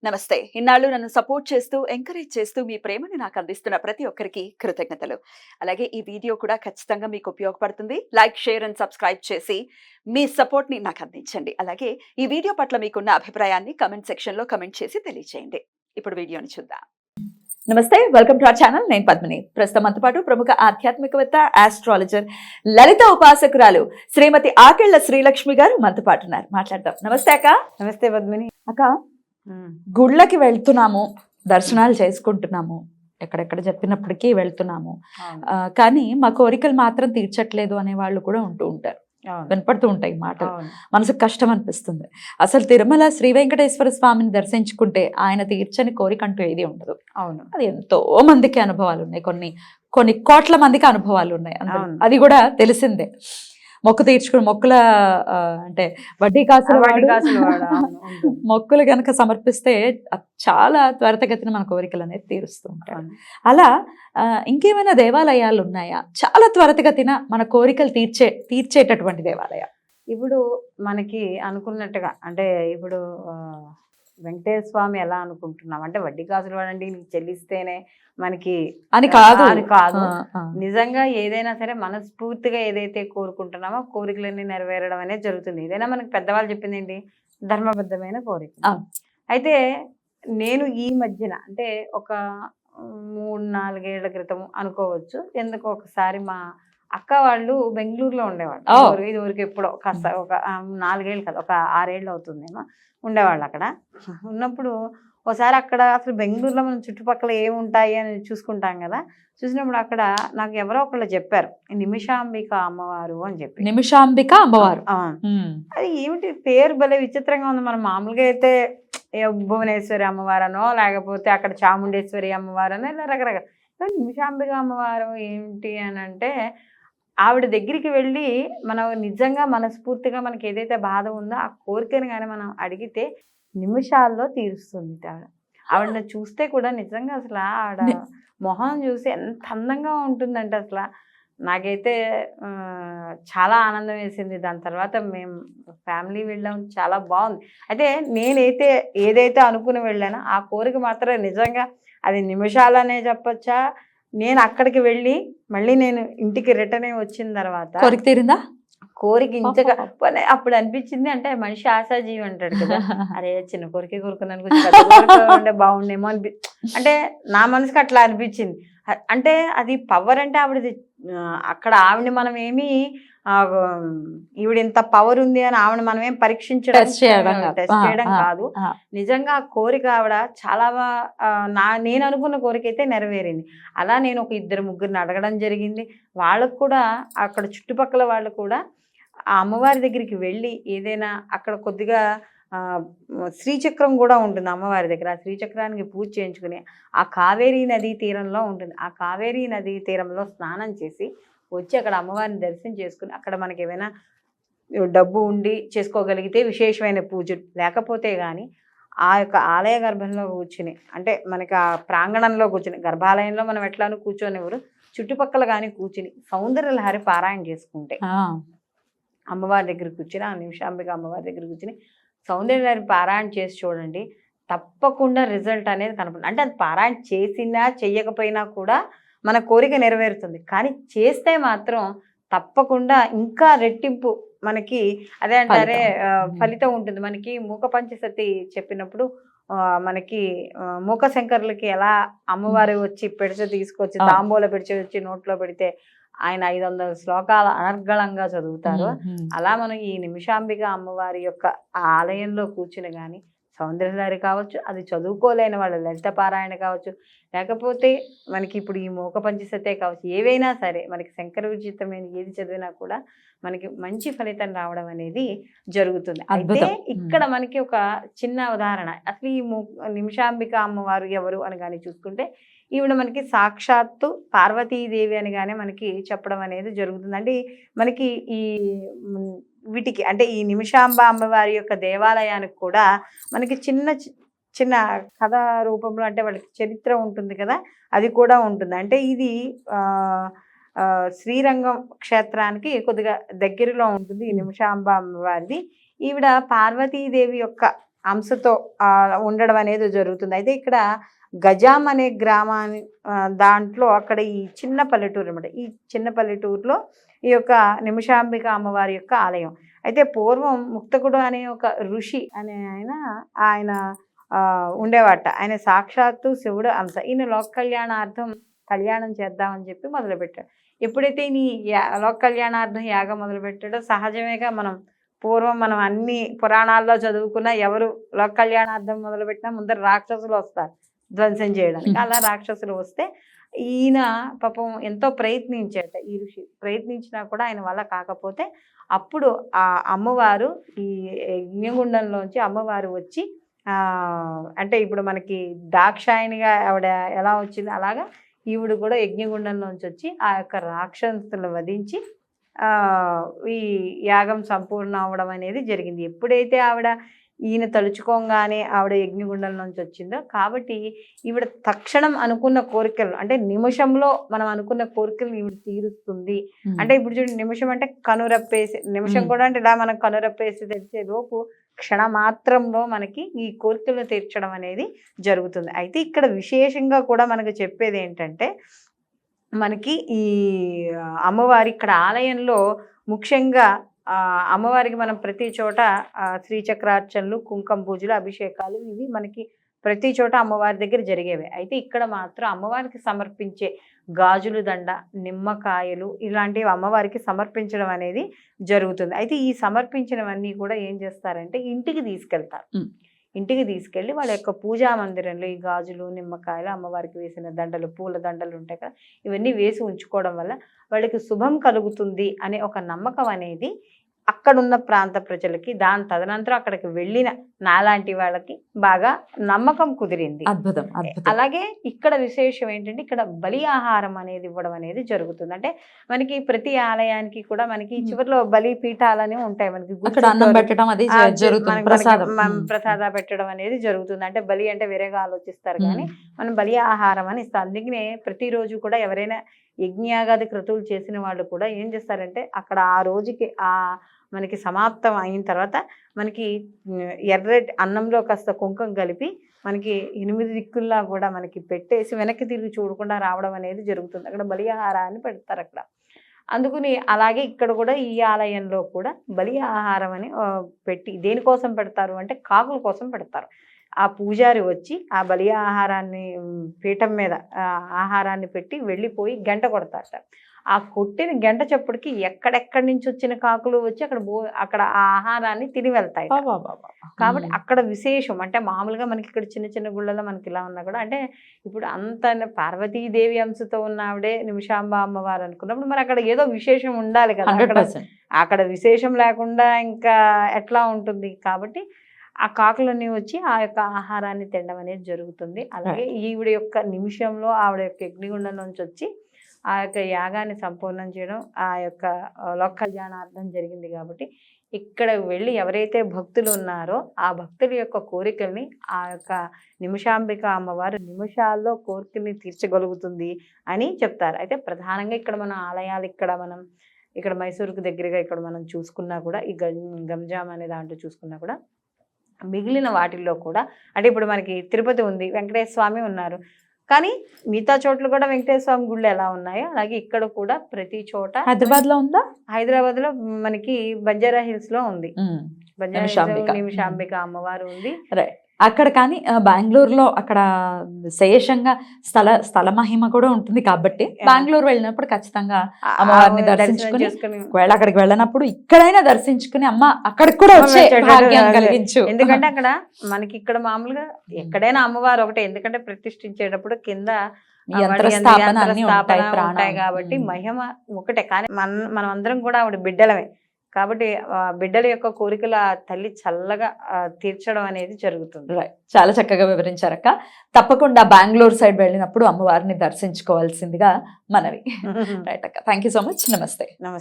నమస్తే. ఇన్నాళ్ళు నన్ను సపోర్ట్ చేస్తూ, ఎంకరేజ్ చేస్తూ మీ ప్రేమని నాకు అందిస్తున్న ప్రతి ఒక్కరికి కృతజ్ఞతలు. అలాగే ఈ వీడియో కూడా ఖచ్చితంగా మీకు ఉపయోగపడుతుంది. లైక్, షేర్ అండ్ సబ్స్క్రైబ్ చేసి మీ సపోర్ట్‌ని నాకు అందించండి. అలాగే ఈ వీడియో పట్ల మీకున్న అభిప్రాయాన్ని కామెంట్ సెక్షన్‌లో కామెంట్ చేసి తెలియజేయండి. ఇప్పుడు వీడియోని చూద్దాం. నమస్తే, వెల్కమ్ టు అవర్ ఛానల్. నేను పద్మిని. ప్రస్తుతం మనతో పాటు ప్రముఖ ఆధ్యాత్మికవేత్త, ఆస్ట్రాలజర్, లలిత ఉపాసకురాలు శ్రీమతి ఆకెళ్ల శ్రీలక్ష్మి గారు మనతో పాటు ఉన్నారు. మాట్లాడదాం. నమస్తే అక్క. నమస్తే పద్మిని. అక్క, గుళ్ళకి వెళ్తున్నాము, దర్శనాలు చేసుకుంటున్నాము, ఎక్కడెక్కడ చెప్పినప్పటికీ వెళ్తున్నాము, కానీ మా కోరికలు మాత్రం తీర్చట్లేదు అనే వాళ్ళు కూడా ఉంటూ ఉంటారు. వినపడుతూ ఉంటాయి మాటలు. మనసుకు కష్టం అనిపిస్తుంది. అసలు తిరుమల శ్రీ వెంకటేశ్వర స్వామిని దర్శించుకుంటే ఆయన తీర్చని కోరిక అంటూ ఏది ఉండదు. అవును, అది ఎంతో మందికి అనుభవాలు ఉన్నాయి. కొన్ని కోట్ల మందికి అనుభవాలు ఉన్నాయి. అది కూడా తెలిసిందే. మొక్కు తీర్చుకుని మొక్కుల అంటే వడ్డీ కాసులు మొక్కులు గనక సమర్పిస్తే చాలా త్వరితగతిన మన కోరికలు అనేది తీరుస్తూ ఉంటారు. అలా ఇంకేమైనా దేవాలయాలు ఉన్నాయా చాలా త్వరితగతిన మన కోరికలు తీర్చేటటువంటి దేవాలయాలు? ఇప్పుడు మనకి అనుకున్నట్టుగా అంటే ఇప్పుడు వెంకటేశ్వర స్వామి ఎలా అనుకుంటున్నాం అంటే వడ్డీ కాసులు వాడండి నీకు చెల్లిస్తేనే మనకి అని కాదు. నిజంగా ఏదైనా సరే మనస్ఫూర్తిగా ఏదైతే కోరుకుంటున్నామో కోరికలన్నీ నెరవేరడం అనేది జరుగుతుంది. ఏదైనా మనకి పెద్దవాళ్ళు చెప్పింది ఏంటి, ధర్మబద్ధమైన కోరిక. అయితే నేను ఈ మధ్యన అంటే ఒక 3-4 ఏళ్ల క్రితం అనుకోవచ్చు, ఎందుకు ఒకసారి మా అక్క వాళ్ళు బెంగళూరులో ఉండేవాళ్ళు. ఇదివరకు ఎప్పుడో కాస్త ఒక 4 ఏళ్ళు కాదు, ఒక 6 ఏళ్ళు అవుతుందేమో ఉండేవాళ్ళు. అక్కడ ఉన్నప్పుడు ఒకసారి అక్కడ అసలు బెంగళూరులో మనం చుట్టుపక్కల ఏముంటాయి అని చూసుకుంటాం కదా. చూసినప్పుడు అక్కడ నాకు ఎవరో ఒకళ్ళు చెప్పారు, నిమిషాంబిక అమ్మవారు అని చెప్పి. నిమిషాంబిక అమ్మవారు, అది ఏమిటి పేరు భలే విచిత్రంగా ఉంది. మనం మామూలుగా అయితే భువనేశ్వరి అమ్మవారనో లేకపోతే అక్కడ చాముండేశ్వరి అమ్మవారనో ఇలా రకరకాల. నిమిషాంబిక అమ్మవారు ఏంటి అని అంటే ఆవిడ దగ్గరికి వెళ్ళి మనం నిజంగా మనస్ఫూర్తిగా మనకి ఏదైతే బాధ ఉందో ఆ కోరికను కానీ మనం అడిగితే నిమిషాల్లో తీరుస్తుంది. ఆవిడని చూస్తే కూడా నిజంగా అసలు ఆవిడ మొహం చూసి ఎంత అందంగా ఉంటుందంటే అసలు నాకైతే చాలా ఆనందం వేసింది. దాని తర్వాత మేము ఫ్యామిలీ వెళ్ళాం, చాలా బాగుంది. అయితే నేనైతే ఏదైతే అనుకుని వెళ్ళానో ఆ కోరిక మాత్రం నిజంగా అది నిమిషాలనే చెప్పొచ్చా. నేను అక్కడికి వెళ్ళి మళ్ళీ నేను ఇంటికి రిటర్న్ అయ్యి వచ్చిన తర్వాత కోరిక తీరిందా? కోరిక ఇంచగా అప్పుడు అనిపించింది, అంటే మనిషి ఆశాజీవి అంటాడు కదా, అరే చిన్న కోరికే కోరుకున్నాను ఉండే బాగుండేమో అంటే నా మనసుకి అట్లా అనిపించింది. అంటే అది పవర్ అంటే ఆవిడది. అక్కడ ఆవిడని మనం ఏమి ఈవిడ ఇంత పవర్ ఉంది అని ఆవిడ మనం ఏం పరీక్షించడం టెస్ట్ చేయడం కాదు. నిజంగా ఆ కోరిక ఆవిడ చాలా నేను అనుకున్న కోరిక అయితే నెరవేరింది. అలా నేను ఒక 2-3 అడగడం జరిగింది. వాళ్ళకు కూడా అక్కడ చుట్టుపక్కల వాళ్ళు కూడా ఆ అమ్మవారి దగ్గరికి వెళ్ళి ఏదైనా అక్కడ కొద్దిగా శ్రీచక్రం కూడా ఉంటుంది అమ్మవారి దగ్గర. ఆ శ్రీచక్రానికి పూజ చేయించుకుని ఆ కావేరీ నదీ తీరంలో ఉంటుంది. ఆ కావేరీ నదీ తీరంలో స్నానం చేసి వచ్చి అక్కడ అమ్మవారిని దర్శనం చేసుకుని అక్కడ మనకి ఏమైనా డబ్బు ఉండి చేసుకోగలిగితే విశేషమైన పూజలు, లేకపోతే కానీ ఆ యొక్క ఆలయ గర్భంలో కూర్చుని అంటే మనకి ఆ ప్రాంగణంలో కూర్చుని, గర్భాలయంలో మనం ఎట్లానూ కూర్చొనివ్వరు, చుట్టుపక్కల కానీ కూర్చుని సౌందర్యలహరి పారాయణ చేసుకుంటే అమ్మవారి దగ్గర కూర్చుని, ఆ నిమిషాంబిక అమ్మవారి దగ్గర కూర్చుని సౌందర్యలహరి పారాయణ చేసి చూడండి, తప్పకుండా రిజల్ట్ అనేది కనపడుతుంది. అంటే అది పారాయణ చేసినా చెయ్యకపోయినా కూడా మన కోరిక నెరవేరుతుంది. కానీ చేస్తే మాత్రం తప్పకుండా ఇంకా రెట్టింపు మనకి అదే అంటారే ఫలితం ఉంటుంది. మనకి మూక పంచసతి చెప్పినప్పుడు మనకి మూక శంకరులకి ఎలా అమ్మవారి వచ్చి పెడితే తీసుకొచ్చి తాంబూల పెడిచి వచ్చి నోట్లో పెడితే ఆయన 500 శ్లోకాలు అనర్గళంగా చదువుతారు. అలా మనం ఈ నిమిషాంబిక అమ్మవారి యొక్క ఆలయంలో కూర్చుని కానీ సౌందర్యలహరి కావచ్చు, అది చదువుకోలేని వాళ్ళ లలిత పారాయణ కావచ్చు, లేకపోతే మనకి ఇప్పుడు ఈ మూక పంచసతే కావచ్చు, ఏవైనా సరే మనకి శంకర విచిత్రమైన ఏది చదివినా కూడా మనకి మంచి ఫలితం రావడం అనేది జరుగుతుంది. అయితే ఇక్కడ మనకి ఒక చిన్న ఉదాహరణ, అసలు ఈ నిమిషాంబిక అమ్మవారు ఎవరు అని కానీ చూసుకుంటే ఈవిడ మనకి సాక్షాత్తు పార్వతీదేవి అని కానీ మనకి చెప్పడం అనేది జరుగుతుంది. అంటే మనకి ఈ వీటికి అంటే ఈ నిమిషాంబ అమ్మవారి యొక్క దేవాలయానికి కూడా మనకి చిన్న చిన్న కథ రూపంలో అంటే వాళ్ళకి చరిత్ర ఉంటుంది కదా, అది కూడా ఉంటుంది. అంటే ఇది శ్రీరంగం క్షేత్రానికి కొద్దిగా దగ్గరలో ఉంటుంది ఈ నిమిషాంబ అమ్మవారిది. ఈవిడ పార్వతీదేవి యొక్క అంశతో ఉండడం అనేది జరుగుతుంది. అయితే ఇక్కడ గజాం అనే గ్రామాన్ని దాంట్లో అక్కడ ఈ చిన్న పల్లెటూరు అనమాట. ఈ చిన్న పల్లెటూరులో ఈ యొక్క నిమిషాంబిక అమ్మవారి యొక్క ఆలయం. అయితే పూర్వం ముక్తకుడు అనే ఒక ఋషి అనే ఆయన ఉండేవాట. ఆయన సాక్షాత్తు శివుడు అంశ. ఈయన లోక కళ్యాణార్థం కళ్యాణం చేద్దామని చెప్పి మొదలుపెట్టాడు. ఎప్పుడైతే ఈయన లోక కళ్యాణార్థం యాగం మొదలుపెట్టాడో సహజమేగా, మనం అన్ని పురాణాల్లో చదువుకున్న ఎవరు లోక కళ్యాణార్థం మొదలుపెట్టినా ముందర రాక్షసులు వస్తారు ధ్వంసం చేయడానికి. అలా రాక్షసులు వస్తే ఈయన పాపం ఎంతో ప్రయత్నించాట. ఈ ఋషి ప్రయత్నించినా కూడా ఆయన వల్ల కాకపోతే అప్పుడు ఆ అమ్మవారు ఈ యజ్ఞగుండంలోంచి అమ్మవారు వచ్చి అంటే ఇప్పుడు మనకి దాక్షాయణిగా ఆవిడ ఎలా వచ్చింది అలాగా ఈవిడ కూడా యజ్ఞగుండంలోంచి వచ్చి ఆ యొక్క రాక్షసులను వధించి ఈ యాగం సంపూర్ణ అవడం అనేది జరిగింది. ఎప్పుడైతే ఈయన తలుచుకోగానే ఆవిడ యజ్ఞగుండం నుంచి వచ్చిందో కాబట్టి ఈవిడ తక్షణం అనుకున్న కోరికలు అంటే నిమిషంలో మనం అనుకున్న కోరికలు ఈవిడ తీరుస్తుంది. అంటే ఇప్పుడు చూడండి, నిమిషం అంటే కనురప్పేసి, నిమిషం కూడా అంటే ఇలా మనం కనురప్పేసి తెచ్చే లోపు క్షణమాత్రంలో మనకి ఈ కోరికలను తీర్చడం అనేది జరుగుతుంది. అయితే ఇక్కడ విశేషంగా కూడా మనకు చెప్పేది ఏంటంటే, మనకి ఈ అమ్మవారి ఇక్కడ ఆలయంలో ముఖ్యంగా అమ్మవారికి మనం ప్రతి చోట శ్రీచక్రార్చనలు, కుంకుమ పూజలు, అభిషేకాలు ఇవి మనకి ప్రతి చోట అమ్మవారి దగ్గర జరిగేవి. అయితే ఇక్కడ మాత్రం అమ్మవారికి సమర్పించే గాజులు దండ, నిమ్మకాయలు ఇలాంటివి అమ్మవారికి సమర్పించడం అనేది జరుగుతుంది. అయితే ఈ సమర్పించినవన్నీ కూడా ఏం చేస్తారంటే ఇంటికి తీసుకెళ్తారు. ఇంటికి తీసుకెళ్ళి వాళ్ళ యొక్క పూజా మందిరంలో ఈ గాజులు, నిమ్మకాయలు, అమ్మవారికి వేసిన దండలు, పూల దండలు ఉంటాయి కదా, ఇవన్నీ వేసి ఉంచుకోవడం వల్ల వాళ్ళకి శుభం కలుగుతుంది అనే ఒక నమ్మకం అనేది అక్కడున్న ప్రాంత ప్రజలకి, దాని తదనంతరం అక్కడికి వెళ్ళిన నాలాంటి వాళ్ళకి బాగా నమ్మకం కుదిరింది. అద్భుతం. అలాగే ఇక్కడ విశేషం ఏంటంటే, ఇక్కడ బలి ఆహారం అనేది ఇవ్వడం అనేది జరుగుతుంది. అంటే మనకి ప్రతి ఆలయానికి కూడా మనకి చివరిలో బలి పీఠాలని ఉంటాయి. మనకి ప్రసాద పెట్టడం అనేది జరుగుతుంది. అంటే బలి అంటే వేరేగా ఆలోచిస్తారు కానీ మనం బలి ఆహారం అని ఇస్తాం. అందుకనే ప్రతిరోజు కూడా ఎవరైనా యజ్ఞయాగాది క్రతువులు చేసిన వాళ్ళు కూడా ఏం చేస్తారంటే అక్కడ ఆ రోజుకి మనకి సమాప్తం అయిన తర్వాత మనకి ఎర్రటి అన్నంలో కాస్త కుంకుమ కలిపి మనకి 8 దిక్కుల్లా కూడా మనకి పెట్టేసి వెనక్కి తిరిగి చూడకుండా రావడం అనేది జరుగుతుంది. అక్కడ బలి ఆహారాన్ని పెడతారు అక్కడ. అందుకని అలాగే ఇక్కడ కూడా ఈ ఆలయంలో కూడా బలి ఆహారం అని పెట్టి దేనికోసం పెడతారు అంటే కాకుల కోసం పెడతారు. ఆ పూజారి వచ్చి ఆ బలి ఆహారాన్ని పీఠం మీద ఆహారాన్ని పెట్టి వెళ్ళిపోయి గంట కొడతారట. ఆ కొట్టిన గంట చప్పుడుకి ఎక్కడెక్కడి నుంచి వచ్చిన కాకులు వచ్చి అక్కడ ఆ ఆహారాన్ని తిని వెళ్తాయి. కాబట్టి అక్కడ విశేషం అంటే మామూలుగా మనకి ఇక్కడ చిన్న చిన్న గుళ్ళలో మనకి ఇలా ఉన్నా కూడా అంటే ఇప్పుడు అంత పార్వతీదేవి అంశతో ఉన్న ఆవిడే నిమిషాంబ అమ్మవారు అనుకున్నప్పుడు మరి అక్కడ ఏదో విశేషం ఉండాలి కదా. అక్కడ విశేషం లేకుండా ఇంకా ఎట్లా ఉంటుంది. కాబట్టి ఆ కాకులన్నీ వచ్చి ఆ యొక్క ఆహారాన్ని తినడం అనేది జరుగుతుంది. అలాగే ఈవిడ యొక్క నిమిషంలో ఆవిడ యొక్క యజ్ఞగుండం నుంచి వచ్చి ఆ యొక్క యాగాన్ని సంపూర్ణం చేయడం ఆ యొక్క లోక కళ్యాణార్థం జరిగింది. కాబట్టి ఇక్కడ వెళ్ళి ఎవరైతే భక్తులు ఉన్నారో ఆ భక్తుల యొక్క కోరికల్ని ఆ యొక్క నిమిషాంబిక అమ్మవారు నిమిషాల్లో కోరికల్ని తీర్చగలుగుతుంది అని చెప్తారు. అయితే ప్రధానంగా ఇక్కడ మన ఆలయాలు ఇక్కడ మైసూరుకు దగ్గరగా ఇక్కడ మనం చూసుకున్నా కూడా ఈ గంజాం అనే దాంట్లో చూసుకున్నా కూడా మిగిలిన వాటిల్లో కూడా అంటే ఇప్పుడు మనకి తిరుపతి ఉంది, వెంకటేశ్వర స్వామి ఉన్నారు, కానీ మిగతా చోట్ల కూడా వెంకటేశ్వర స్వామి గుళ్ళు ఎలా ఉన్నాయో అలాగే ఇక్కడ కూడా ప్రతి చోట హైదరాబాద్ లో ఉందా? హైదరాబాద్ లో మనకి బంజారా హిల్స్ లో ఉంది. నిమిషాంబిక అమ్మవారు ఉంది అక్కడ. కానీ బెంగళూరులో అక్కడ శేషంగా స్థల మహిమ కూడా ఉంటుంది కాబట్టి బెంగళూరు వెళ్ళినప్పుడు ఖచ్చితంగా అమ్మవారిని దర్శించుకుని, ఒకవేళ అక్కడికి వెళ్ళినప్పుడు ఇక్కడైనా దర్శించుకుని అమ్మ అక్కడికి కూడా వచ్చే భాగ్యం కలిగించు. ఎందుకంటే అక్కడ మనకి ఇక్కడ మామూలుగా ఎక్కడైనా అమ్మవారు ఒకటే, ఎందుకంటే ప్రతిష్ఠించేటప్పుడు కింద ఉంటాయి కాబట్టి మహిమ ఒకటే. కానీ మనం అందరం కూడా ఆవిడ బిడ్డలమే కాబట్టి బిడ్డల యొక్క కోరికలు ఆ తల్లి చల్లగా తీర్చడం అనేది జరుగుతుంది. చాలా చక్కగా వివరించారక్క. తప్పకుండా బెంగళూరు సైడ్ వెళ్ళినప్పుడు అమ్మవారిని దర్శించుకోవాల్సిందిగా మనవి. రైట్ అక్క, థ్యాంక్ యూ సో మచ్. నమస్తే. నమస్తే.